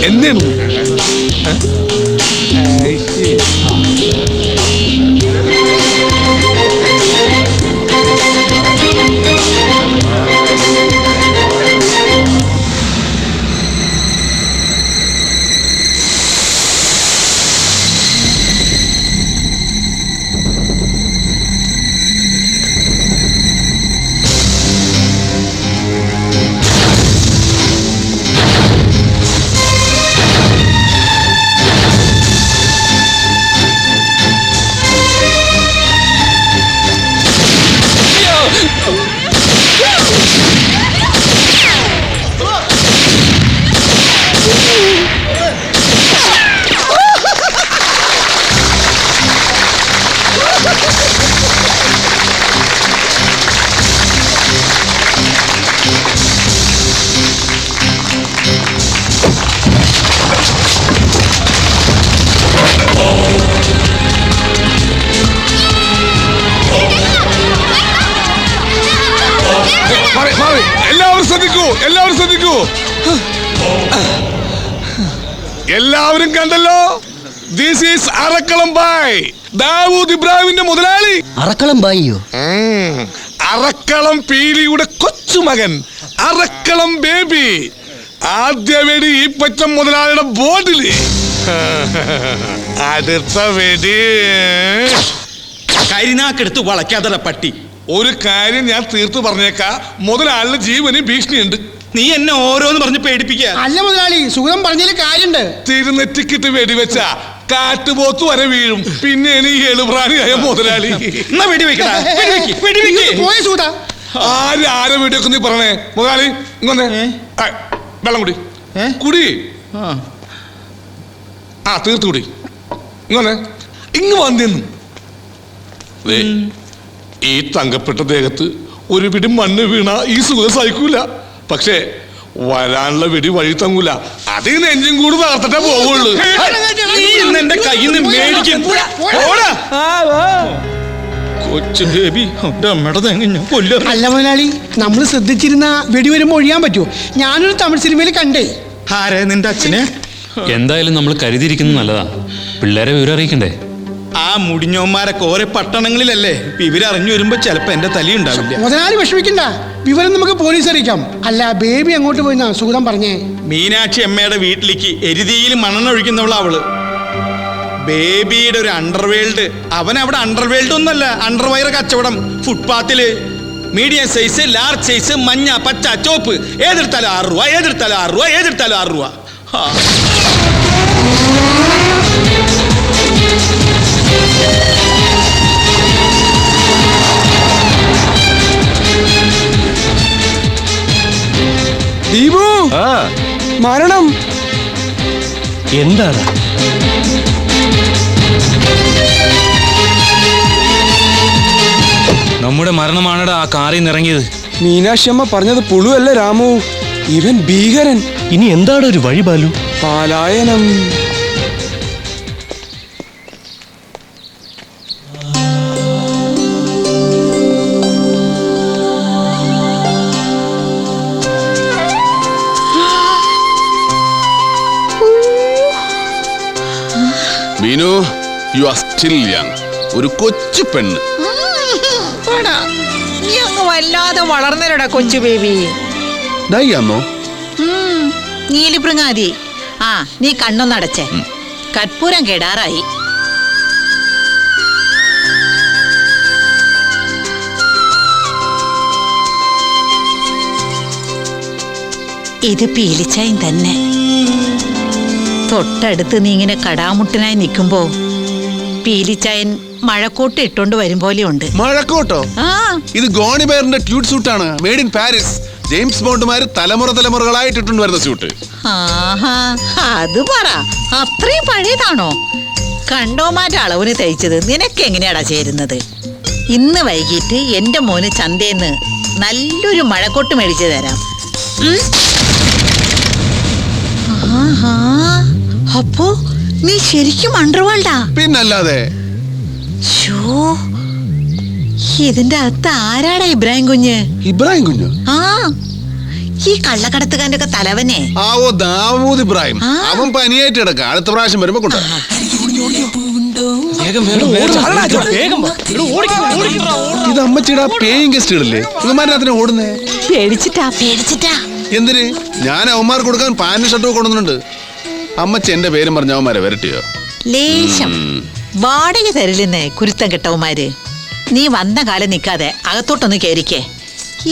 എന്താണ് എല്ലാവരും കണ്ടല്ലോ, ദിസ് ഈസ് അറക്കളം ബായ്, ദാവൂദ് ഇബ്രാഹിമിന്റെ മുതലാളി. അറക്കളം ബായിയോ? അറക്കളം പീലിയുടെ കൊച്ചുമകൻ, അറക്കളം ബേബി. ആദ്യ വെടി ഈ പറ്റം മുതലാളിയുടെ ബോർഡില്. അടുത്ത വെടി കരിനാക്കെടുത്ത് വളയ്ക്കാതെ പട്ടി. ഒരു കാര്യം ഞാൻ തീർത്തു പറഞ്ഞേക്കാ, മുതലാളിയുടെ ജീവന് ഭീഷണിയുണ്ട്. നീ എന്നെ ഓരോന്ന് പറഞ്ഞ് പേടിപ്പിക്കുക. അല്ല മുതലാളി, സുഖം പറഞ്ഞതിൽ കാര്യണ്ട്. തിരുനെറ്റിക്കിട്ട് വെടിവെച്ച കാട്ടുപോത്ത് വരെ വീഴും. പിന്നെ ഈ എളുപ്രാണിയായ മുതലാളി. ആരെ വെടിവെക്ക് നീ പറഞ്ഞേ മുതലാളി? ഇങ്ങൊന്നേ, വെള്ളം കുടി കുടി. ആ തീർത്ത് കുടി. ഇങ്ങൊന്നേ, ഇങ്ങ് വന്നെന്നു. ഈ തങ്കപ്പെട്ട ദേഹത്ത് ഒരു പിടി മണ്ണ് വീണ ഈ സുഖം സഹിക്കൂല. പക്ഷേ വരാനുള്ള വെടി വഴി തങ്ങൂല. അതിന് എഞ്ചിൻ കൂടി തകർത്തിട്ടേ പോവുള്ളൂ. എന്റെ കയ്യിൽ നിന്ന് മേടിക്കും. കൊച്ചു ബേബി, അല്ല മുതലാളി, നമ്മൾ ശ്രദ്ധിച്ചിരുന്ന വെടി വരുമ്പോ ഒഴിയാൻ പറ്റുമോ? ഞാനൊരു തമിഴ് സിനിമയിൽ കണ്ടേ. ആരെ? നിന്റെ അച്ഛനെ? എന്തായാലും നമ്മൾ കരുതിയിരിക്കുന്നത് നല്ലതാ. പിള്ളേരെ വിവരം അറിയിക്കണ്ടേ? ആ മുടിഞ്ഞോന്മാരൊക്കെ ഓരോ പട്ടണങ്ങളിലല്ലേ. ഇവരറിഞ്ഞു വരുമ്പോ ചിലപ്പോ എന്റെ തലയുണ്ടാവില്ല. മുതലാളി വിഷമിക്കണ്ട, വിവരം നമുക്ക് പോലീസ് അറിയിക്കാം. അല്ല ബേബി അങ്ങോട്ട് പോയിന്നാ സുഗതം പറഞ്ഞേ. മീനാക്ഷി അമ്മയുടെ വീട്ടിലേക്ക് എരുതിയിൽ മണ്ണെണ്ണ ഒഴിക്കുന്നവള അവള്. ബേബിയുടെ ഒരു അണ്ടർവേൾഡ്. അവൻ അവിടെ അണ്ടർവേൾഡ് ഒന്നല്ല, അണ്ടർവയർ കച്ചവടം. ഫുട്പാത്തില് മീഡിയം സൈസ്, ലാർജ് സൈസ്, മഞ്ഞ, പച്ച, ചോപ്പ്. ഏതെടുത്താലും 6 രൂപ, ഏതെടുത്താലും 6 രൂപ, ഏതെടുത്താലും 6 രൂപ. ദീപു, മരണം എന്താണ്? നമ്മുടെ മരണമാണടാ ആ കാറിൽ നിന്ന് ഇറങ്ങിയത്. മീനാക്ഷി അമ്മ പറഞ്ഞത് പുളുവല്ല രാമു, ഇവൻ ഭീകരൻ. ഇനി എന്താണ് ഒരു വഴി ബാലു? പാലായനം. Meenu, you are still young. ഒരു കൊച്ചു പെണ്ണ്. നീ അങ്ങ് വല്ലാതെ വളർന്നരടാ കൊച്ചു ബേബി. ഡൈയാന്നോ? നീലിപ്രങ്ങാതി. ആ, നീ കണ്ണൊന്നടച്ചേ. കർപ്പൂരം കെടാറായി. ഇത് പീലിച്ചായും തന്നെ. തൊട്ടടുത്ത് നീ ഇങ്ങനെ കടാമുട്ടനായി നിൽക്കുമ്പോ പീലിച്ചായൻ മഴക്കോട്ട് ഇട്ടോണ്ട് വരും പോലെയുണ്ട്. മഴക്കോട്ടോ? ഇത് ഗോണിബെയറിന്റെ ട്യൂട്ട് സൂട്ടാണ്, മെയ്ഡ് ഇൻ പാരീസ്. ജെയിംസ് ബോണ്ടുമാര് തലമുറകളായിട്ട് ഇട്ടുകൊണ്ട് വരുന്ന സ്യൂട്ട്. അത് പറ, അത്രയും പഴയതാണോ? കണ്ടോമാറ്റ അളവിന് തയ്ച്ചത് നിനക്ക് എങ്ങനെയാടാ ചേരുന്നത്? ഇന്ന് വൈകിട്ട് എന്റെ മോന് ചന്തേന്ന് നല്ലൊരു മഴക്കോട്ട് മേടിച്ചു തരാം. അപ്പോ നീ ശരിക്കും അണ്ടർവേൾഡാ? പിന്നല്ലാതെ. ഇതിന്റെ അകത്ത് ആരാടാ ഇബ്രാഹിം കുഞ്ഞ്? ഇബ്രാഹിം കുഞ്ഞു? ആ, ഈ കള്ളക്കടത്തുകാരന്റെ ഒക്കെ തലവനെ. ഓ ദാവൂദ് ഇബ്രാഹിം. ആ. അവൻ പനിയായിട്ട് കിടക്ക. അടുത്ത പ്രാവശ്യം വരുമ്പോ കൊണ്ടു. ഇത് അമ്മച്ചിടാ പേയിങ് ഗസ്റ്റുകളില്ലേ? ഇവന്മാരതിനെ ഓടുന്നേ പേടിച്ചിട്ടാ. എന്തിന്? ഞാൻ അവന്മാർ കൊടുക്കാൻ പാന്റ് ഷർട്ടും കൊണ്ടുവന്നിട്ടുണ്ട്. അമ്മച്ചി എന്റെ പേരും പറഞ്ഞ അവന്മാരെ വരട്ടിയോ? ലേശം വാടക തരില്ലെന്നേ കുരുത്തം കെട്ടവന്മാര്. നീ വന്ന കാലം നിൽക്കാതെ അകത്തോട്ടൊന്ന് കയറിക്കേ.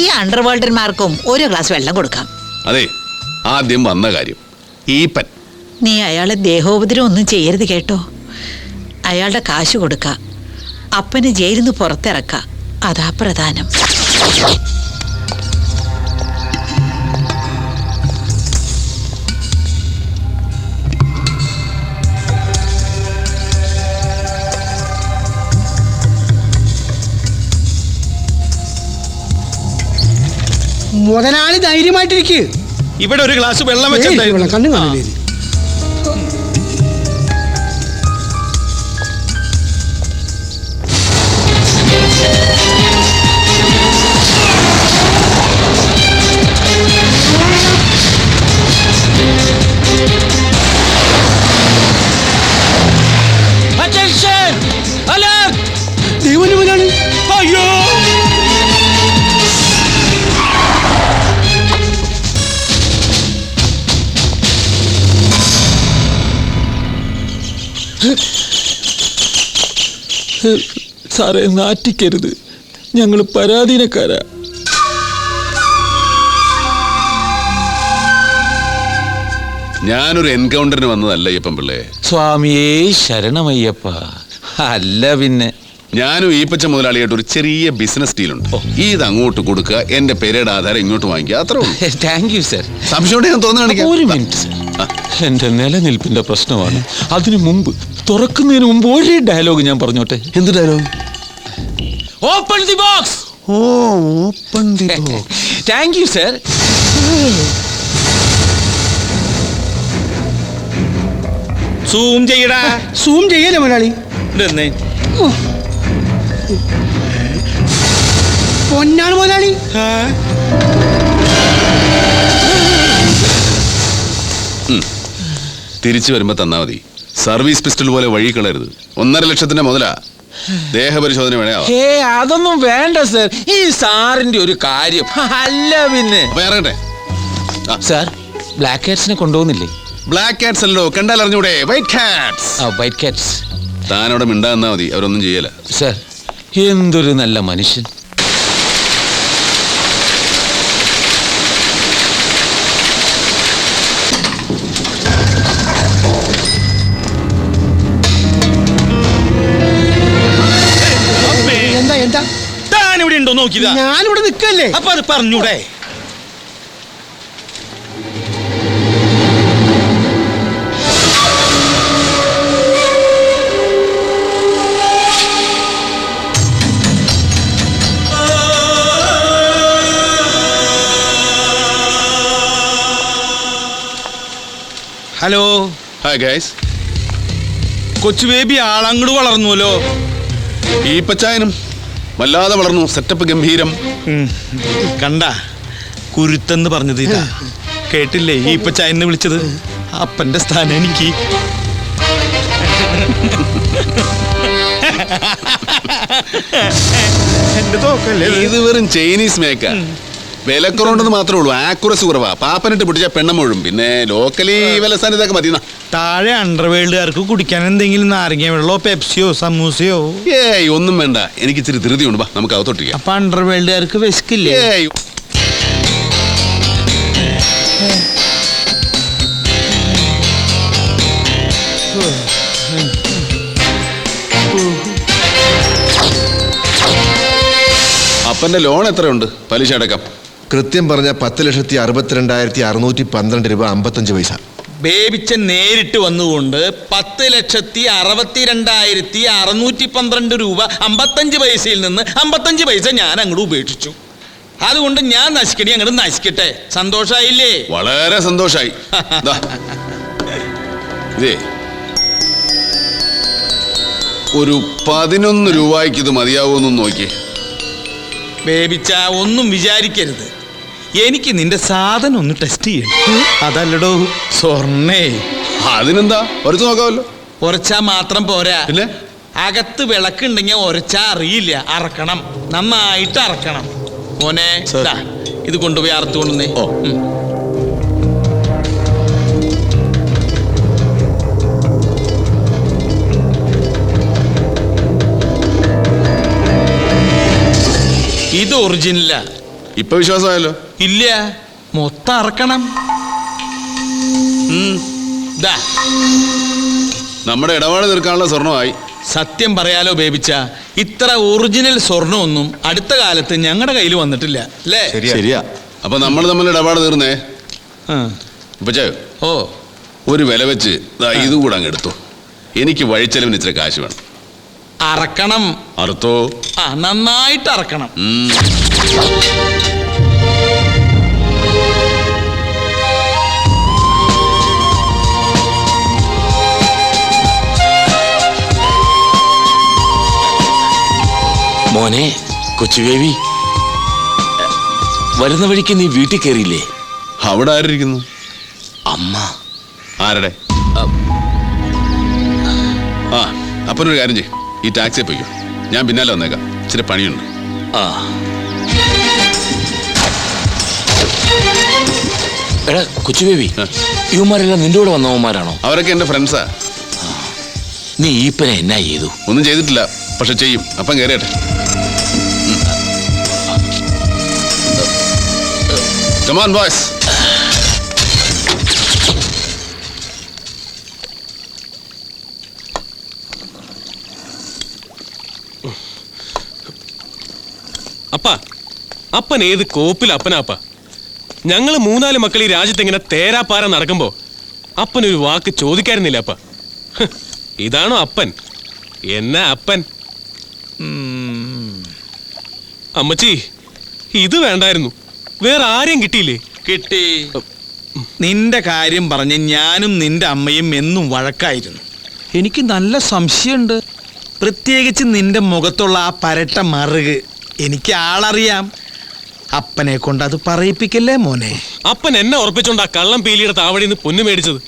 ഈ അണ്ടർവേൾഡന്മാർക്കും ഒരു ഗ്ലാസ് വെള്ളം കൊടുക്കാം. അതെ, ആദ്യം വന്ന കാര്യം ഈപ്പൻ. നീ അയാളെ ദേഹോപദ്രവം ഒന്നും ചെയ്യരുത് കേട്ടോ. അയാളുടെ കാശ് കൊടുക്ക, അപ്പന് ജയിലിൽ നിന്ന് പുറത്തിറക്ക. അതാ പ്രധാനം. മുതലാളി ധൈര്യമായിട്ടിരിക്കുക. ഇവിടെ ഒരു ഗ്ലാസ് വെള്ളം വെച്ചിട്ടുണ്ടായിരുന്നു. കണ്ണു കാണില്ലേ? ദൈവം മുതലാളി. അയ്യോ, സാറേ, നാറ്റിക്കരുത്. ഞങ്ങൾ പരാധീനക്കാരാ. ഞാനൊരു എൻകൗണ്ടറിന് വന്നതല്ല അയ്യപ്പൻ പിള്ളേ. സ്വാമിയേ ശരണമയ്യപ്പ. അല്ല പിന്നെ ഞാനും ഈപ്പച്ച മുതലാളിയായിട്ട് ഒരു ചെറിയ ബിസിനസ് ഡീലുണ്ട്. ഇത് അങ്ങോട്ട് കൊടുക്കുക, എന്റെ പെരയുടെ ആധാരം ഇങ്ങോട്ട് വാങ്ങിക്കുക, അത്രേ ഉള്ളൂ. Thank you sir. സംശയം ഞാൻ തോന്നുന്നു. ഒരു മിനിറ്റ് സർ. എന്റെ നിലനിൽപ്പിന്റെ പ്രശ്നമാണ്. അതിനു മുമ്പ്, തുറക്കുന്നതിന് മുമ്പ് ഒരു ഡയലോഗ് ഞാൻ പറഞ്ഞോട്ടെ. എന്ത് ഡയലോഗ്? Open the box. ഓ, open the box. Thank you sir. Zoom ചെയ്യടാ. സൂം ചെയ്യല്ലേ മുതലാളി? ഇതെന്നേ? പൊന്നാണ് മുതലാളി. തിരിച്ചു വരുമ്പോ തന്നാ മതി. സർവീസ് പിസ്റ്റൾ പോലെ വഴി കളയരുത്. 1.5 ലക്ഷത്തിന്റെ മുതലാ. ദേഹപരിശോധന വേണോ? ഹേ, അതൊന്നും വേണ്ട സർ. ഈ സാറിന്റെ ഒരു കാര്യം. അല്ല പിന്നെ. അപ്പൊ ഇറങ്ങട്ടെ. സാർ, ബ്ലാക്ക് കാറ്റ്സിനെ കൊണ്ടുപോകുന്നില്ലേ? ബ്ലാക്ക് കാറ്റ്സ് അല്ലോ, കണ്ടാൽ അറിഞ്ഞൂടെ? White cats. White cats. താനവിടെ മിണ്ടാന്നാ മതി, അവരൊന്നും ചെയ്യല. സർ, എന്തൊരു നല്ല മനുഷ്യൻ. എന്താ താൻ ഇവിടെ ഉണ്ടോ നോക്കിയതാ? ഞാനിവിടെ നിൽക്കല്ലേ. അപ്പൊ അത് പറഞ്ഞൂടെ? ഹലോ. Hi guys. കൊച്ചു ബേബി ആളങ്ങോട് വളർന്നുവല്ലോ. ഈ പച്ചായനും വല്ലാതെ വളർന്നു. സെറ്റപ്പ് ഗംഭീരം. കണ്ട, കുരുത്തെന്ന് പറഞ്ഞത് ഇതാ. കേട്ടില്ലേ ഈ പച്ചായനെ വിളിച്ചത്? അപ്പന്റെ സ്ഥാനം എനിക്ക്. എന്റെ തോക്കല്ലേ ഇത്? വെറും ചൈനീസ് മേക്ക. വിലക്കുറവുണ്ടെന്ന് മാത്രമേ ഉള്ളൂ. ആക്യുറസി കുറവാ. പാപ്പനിട്ട് പിടിച്ച പെണ്ണമുഴും. പിന്നെ ലോക്കലി വിലസ്ഥാനം ഇതൊക്കെ മതി. താഴെ അണ്ടർവേൾഡുകാർക്ക് കുടിക്കാൻ എന്തെങ്കിലും നാരങ്ങ വെള്ളമോ പെപ്സിയോ സമൂസയോ? ഏയ്, ഒന്നും വേണ്ട. എനിക്ക് ഇച്ചിരി ധൃതിയുണ്ട്. വാ, നമുക്ക് അകത്തോട്ടിരിക്കാം. അപ്പൊ അണ്ടർവേൾഡുകാർക്ക് വിശക്കില്ലേ? ഏയ്, അപ്പന്റെ ലോൺ എത്രയുണ്ട്? പലിശ അടക്കം. കൃത്യം പറഞ്ഞ 10,62,612 രൂപ 55 പൈസ. ബേബിച്ചൻ നേരിട്ട് വന്നുകൊണ്ട് 10,62,612 രൂപ 55 പൈസയിൽ നിന്ന് 55 പൈസ ഞാൻ അങ്ങോട്ട് ഉപേക്ഷിച്ചു. അതുകൊണ്ട് ഞാൻ നശിക്കണി അങ്ങോട്ട് നശിക്കട്ടെ. സന്തോഷായില്ലേ? വളരെ സന്തോഷായി. ഇതേ, ഒരു 11 രൂപയ്ക്ക് ഇത് മതിയാവുമെന്ന് നോക്കി. ബേബിച്ച ഒന്നും വിചാരിക്കരുത്. എനിക്ക് നിന്റെ സാധനം ഒന്ന് ടെസ്റ്റ് ചെയ്യണം. അതല്ലടോ സ്വർണ്ണേ. അതിനെന്താ ഒരച്ചു നോക്കാമല്ലോ. ഉരച്ചാ മാത്രം പോരാ, പിന്നെ അകത്ത് വിളക്കുണ്ടെങ്കിൽ ഉരച്ചാ അറിയില്ല. അറക്കണം, നന്നായിട്ട് അറക്കണം. മോനെ ദാ, ഇത് കൊണ്ടുപോയി അറുത്ത് കൊണ്ടുവന്നേ. ഓ. ഇത് ഒറിജിനലാ. ഇപ്പൊ വിശ്വാസമായല്ലോ. ഇല്ല, മൊത്തം അറക്കണം. ദാ, നമ്മുടെ ഇടപാട് തീർക്കാനുള്ള സ്വർണമായി. സത്യം പറയാലോ ബേബിച്ച, ഇത്ര ഒറിജിനൽ സ്വർണ്ണമൊന്നും അടുത്ത കാലത്ത് ഞങ്ങളുടെ കയ്യിൽ വന്നിട്ടില്ല അല്ലേ? ശരിയാ. അപ്പൊ നമ്മൾ തമ്മിൽ ഇടപാട് തീർന്നേ. ആ. ഇപ്പച്ചേ, ഓ, ഒരു വില വെച്ച് ഇത് കൂടെ അങ്ങ് എടുത്തു. എനിക്ക് വഴിച്ചെലവിന് ഇച്ചിരി കാശ് വേണം. അറക്കണം. അറുത്തോ? ആ, നന്നായിട്ട് അറക്കണം. മോനെ കൊച്ചു ബേബി, വരുന്ന വഴിക്ക് നീ വീട്ടിൽ കയറിയില്ലേ? അവിടെ ആരിയിരിക്കുന്നു? അമ്മ. ആരുടെ? ആ, അപ്പനൊരു കാര്യം ചെയ്യും, ഈ ടാക്സിയെ പോയിക്കോ. ഞാൻ പിന്നാലെ വന്നേക്കാം, ഇച്ചിരി പണിയുണ്ട്. ആ, എടാ കൊച്ചു ബേബി, ഇവന്മാരെല്ലാം നിന്റെ കൂടെ വന്നവന്മാരാണോ? അവരൊക്കെ എൻ്റെ ഫ്രണ്ട്സാ. നീ ഈപ്പനെ എന്നാ ചെയ്തു? ഒന്നും ചെയ്തിട്ടില്ല, പക്ഷെ ചെയ്യും. അപ്പം കയറിയട്ടെ. Come on, boys. അപ്പൻ ഏത് കോപ്പിൽ അപ്പനാപ്പ? ഞങ്ങള് 3-4 മക്കൾ ഈ രാജ്യത്ത് ഇങ്ങനെ തേരാപ്പാര നടക്കുമ്പോ അപ്പനൊരു വാക്ക് ചോദിക്കായിരുന്നില്ല അപ്പ. ഇതാണോ അപ്പൻ? എന്നാ അപ്പൻ? അമ്മച്ചി, ഇത് വേണ്ടായിരുന്നു. വേറെ ആരെയും കിട്ടിയില്ലേ? കിട്ടി. നിന്റെ കാര്യം പറഞ്ഞ് ഞാനും നിന്റെ അമ്മയും എന്നും വഴക്കായിരുന്നു. എനിക്ക് നല്ല സംശയമുണ്ട്, പ്രത്യേകിച്ച് നിന്റെ മുഖത്തുള്ള ആ പരട്ട മറുക്. എനിക്ക് ആളറിയാം. അപ്പനെ കൊണ്ട് അത് പറയിപ്പിക്കല്ലേ മോനെ. അപ്പൻ എന്നെ ഉറപ്പിച്ചോണ്ടാ കള്ളം പീലിയുടെ താവടിന്ന് പൊന്നു മേടിച്ചത്.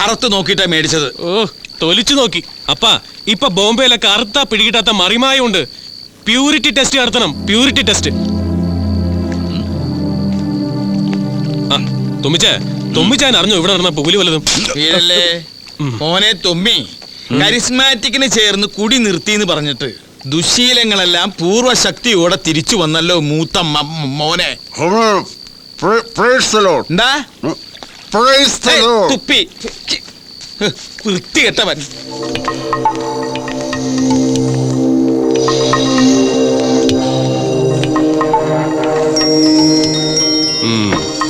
അറുത്ത് നോക്കിയിട്ടാ മേടിച്ചത്. ഓ, തൊലിച്ചു നോക്കി. അപ്പാ, ഇപ്പൊ ബോംബെയിലൊക്കെ അറുത്താ പിടികിട്ടാത്ത മറിമായുണ്ട്. പ്യൂരിറ്റി ടെസ്റ്റ് നടത്തണം, പ്യൂരിറ്റി ടെസ്റ്റ്. തുമ്മിച്ചാൻ അറിഞ്ഞോ ഇവിടെ നടന്ന പുലി വല്ലതും? വീഴല്ലേ മോനെ തുമ്മി. കരിസ്മാറ്റിക്കിന് ചേർന്ന് കുടി നിർത്തിന്ന് പറഞ്ഞിട്ട് ദുശീലങ്ങളെല്ലാം പൂർവ്വശക്തിയോടെ തിരിച്ചു വന്നല്ലോ മൂത്ത മോനെ. എന്താ തുപ്പി? വൃത്തികെട്ടവൻ.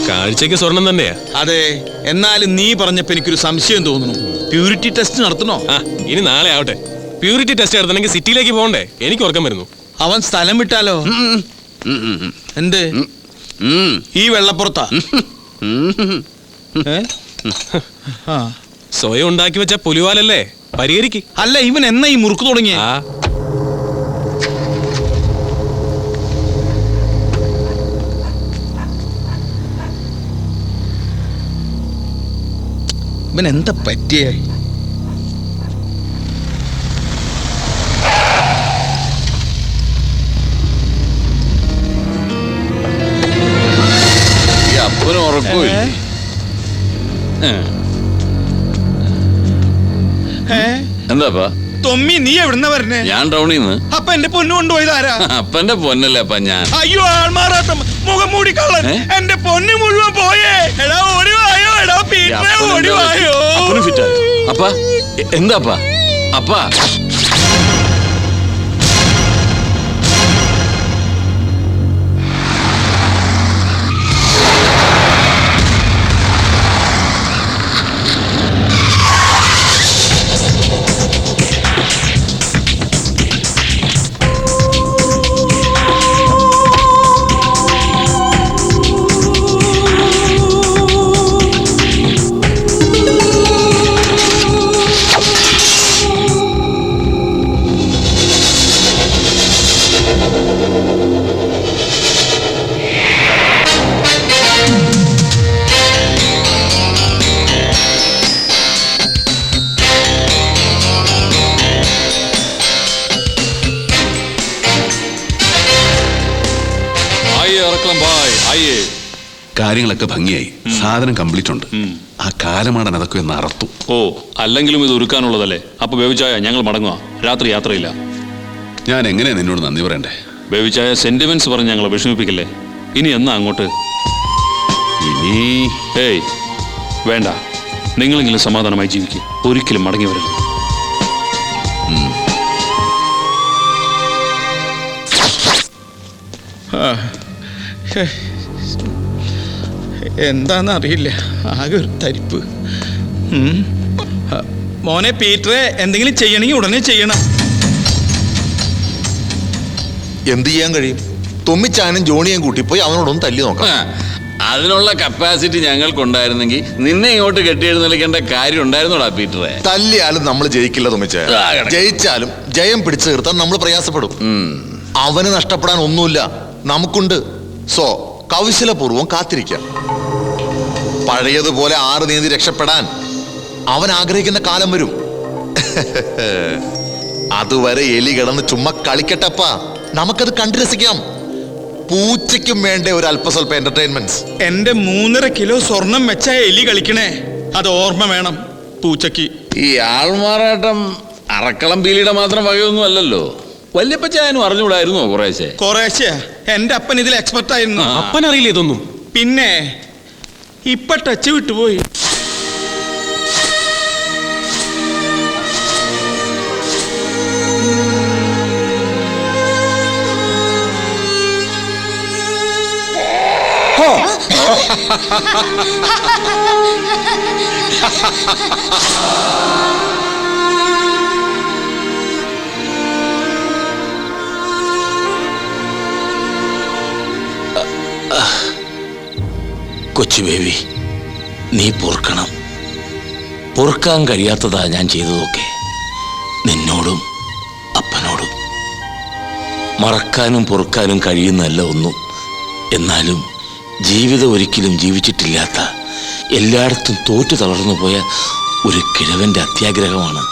കാഴ്ചക്ക് സ്വർണം തന്നെയാ. അതെ, എന്നാലും നീ പറഞ്ഞപ്പോ എനിക്കൊരു സംശയം തോന്നുന്നു. പ്യൂരിറ്റി ടെസ്റ്റ് നടത്തണോ? ഇനി നാളെ ആവട്ടെ. പ്യൂരിറ്റി ടെസ്റ്റ് നടത്തണമെങ്കിൽ സിറ്റിയിലേക്ക് പോകണ്ടേ? എനിക്ക് ഉറക്കം വരുന്നു. അവൻ സ്ഥലം വിട്ടാലോ? എന്ത് ഈ വെള്ളപ്പുറത്താ? സ്വയം ഉണ്ടാക്കി വെച്ച പുലിവാലല്ലേ, പരിഹരിക്ക്. അല്ല, ഇവൻ എന്നാ ഈ മുറുക്ക് തുടങ്ങിയ? ഇവൻ എന്താ പറ്റിയ? അപ്പനും ഉറക്കമില്ല. എന്താപ്പാ തൊമ്മി, നീ എവിടുന്ന വരണേ? ഞാൻ ടൗണിൽ നിന്ന്. അപ്പൊ എന്റെ പൊന്നു കൊണ്ടുപോയതാരാ? അപ്പന്റെ പൊന്നല്ലേ അപ്പ ഞാൻ. അയ്യോ, ആൾമാറാത്ത മുഖം മൂടി കള്ളൻ. എന്റെ പൊന്നു മുഴുവൻ പോയേ. എടാ ഓടിവായോ, എടാ പീറ്ററെ ഓടിവായോ. അപ്പ എന്താപ്പാ? അപ്പാ ഇറക്കണം ബായ് ആയേ. കാര്യങ്ങളൊക്കെ ഭംഗിയായി, സാധനം കംപ്ലീറ്റ് ഉണ്ട്. ആ കാലമാടൻ അതൊക്കെ ഒന്ന് അറത്തു. ഓ, അല്ലെങ്കിലും ഇത് ഒരുക്കാനുള്ളതല്ലേ. അപ്പൊ ബേബിച്ചായ ഞങ്ങൾ മടങ്ങുക, രാത്രി യാത്രയില്ല. ഞാൻ എങ്ങനെയാ നിന്നോട് നന്ദി പറയണ്ടേ? ബേബിച്ചായ സെന്റിമെന്റ്സ് പറഞ്ഞ് ഞങ്ങളെ വിഷമിപ്പിക്കല്ലേ. ഇനി എന്നാ അങ്ങോട്ട്? ഇനി ഏയ് വേണ്ട, നിങ്ങളെങ്കിലും സമാധാനമായി ജീവിക്കുക, ഒരിക്കലും മടങ്ങി വരരുത്. എന്താന്നറിയില്ല, ആകെ ഒരു തരിപ്പ്. മോനെ പീറ്ററെ, എന്തെങ്കിലും ചെയ്യണമെങ്കിൽ ഉടനെ ചെയ്യണം. എന്ത് ചെയ്യാൻ കഴിയും? തുമ്മിച്ചാനും ജോണിയും കൂട്ടിപ്പോയി അവനോടൊന്ന് തല്ലി നോക്കാം. അതിനുള്ള കപ്പാസിറ്റി ഞങ്ങൾക്കുണ്ടായിരുന്നെങ്കിൽ നിന്നെ ഇങ്ങോട്ട് കെട്ടിയെഴുന്നള്ളിക്കേണ്ട കാര്യം ഉണ്ടായിരുന്നോടാ പീറ്ററെ? തല്ലിയാലും നമ്മൾ ജയിക്കില്ല തുമ്മിച്ച. ജയിച്ചാലും ജയം പിടിച്ചു നിർത്താൻ നമ്മൾ പ്രയാസപ്പെടും. അവന് നഷ്ടപ്പെടാൻ ഒന്നുമില്ല, നമുക്കുണ്ട്. സോ കൗശലപൂർവം കാത്തിരിക്കാം. പഴയതുപോലെ 6 നീന്തി രക്ഷപ്പെടാൻ അവൻ ആഗ്രഹിക്കുന്ന കാലം വരും. അതുവരെ എലി കിടന്ന് ചുമ്മാ കളിക്കട്ടപ്പാ, നമുക്കത് കണ്ടു രസിക്കാം. പൂച്ചയ്ക്കും വേണ്ട ഒരു അല്പസ്വല്പ എന്റർടൈൻമെന്റ്സ്. എന്റെ 3.5 കിലോ സ്വർണം വെച്ച എലി കളിക്കണേ, അത് ഓർമ്മ വേണം പൂച്ചയ്ക്ക്. ഈ ആൾമാറാട്ടം അറക്കളം പീലിയുടെ മാത്രം വകയൊന്നും അല്ലല്ലോ. വല്യപ്പച്ചായനും അറിഞ്ഞുകൂടായിരുന്നോ കുറേശ്ശെ? കുറേശ്ശെ. എന്റെ അപ്പൻ ഇതിൽ എക്സ്പെർട്ട് ആയിരുന്നു. അപ്പനറിയില്ല ഇതൊന്നും. പിന്നെ ഇപ്പൊ ടച്ച് വിട്ടുപോയി. കൊച്ചു ബേബി, നീ പൊറുക്കണം. പൊറുക്കാൻ കഴിയാത്തതാ ഞാൻ ചെയ്തതൊക്കെ, നിന്നോടും അപ്പനോടും. മറക്കാനും പൊറുക്കാനും കഴിയുന്നല്ല ഒന്നും. എന്നാലും ജീവിതം ഒരിക്കലും ജീവിച്ചിട്ടില്ലാത്ത, എല്ലായിടത്തും തോറ്റു തളർന്നു പോയ ഒരു കിഴവന്റെ അത്യാഗ്രഹമാണ്